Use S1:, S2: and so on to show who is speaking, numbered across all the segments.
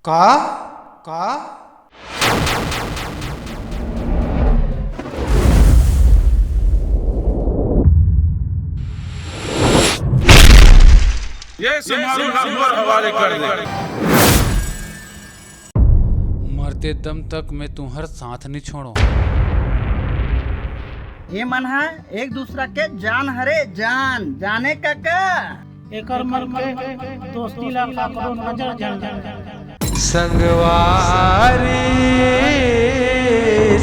S1: का का
S2: ये समारोह अकबर हवाले कर दे।
S1: मरते दम तक मैं तुम्हारा साथ नहीं छोड़ो।
S3: ये मन है एक दूसरा के जान हरे जान जाने का
S4: एकर मन के दोस्ती ला काकरो नजर जन
S5: संगवारी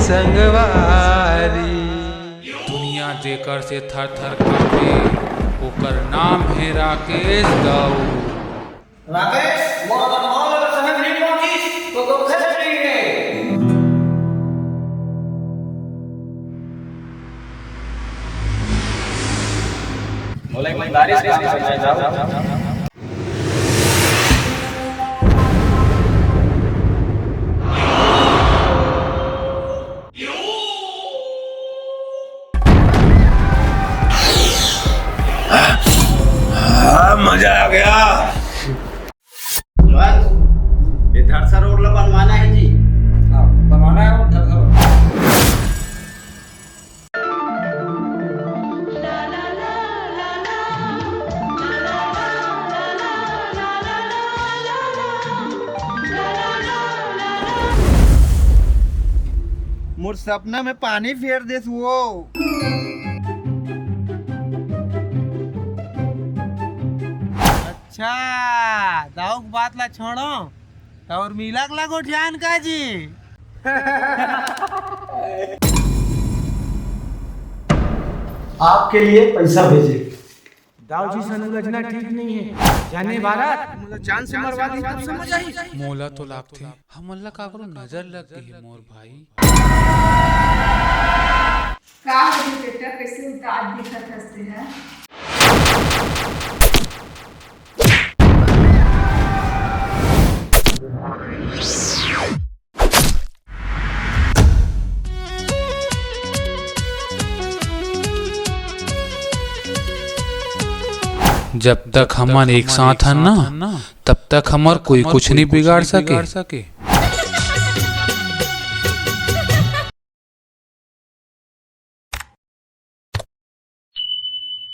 S5: संगवारी
S1: दुनिया देकर से थर थर कांपे, ओकर नाम है राकेश दाऊ।
S3: राकेश
S2: मजा आ गया।
S3: इधर से रोड ला बनवाना है जी।
S5: बनवाना है
S3: मोर सपना में पानी फेर देस वो। अच्छा दाऊ की बात ला छोड़ो और मिलाक लागो ध्यान का जी।
S5: आपके लिए पैसा भेजे।
S4: दाऊ जी संरचना ठीक नहीं है। जाने बारात
S3: जान से मरवा दी तब समझ आई।
S1: मोला तो लाग थे हमला काकरो नजर लग गई है मोर भाई।
S6: का हो बेटा कैसे उतार दिखत हंसते हैं।
S1: जब तक हमन एक साथ हैं ना, तब तक हमार कोई कुछ नहीं बिगाड़ सके।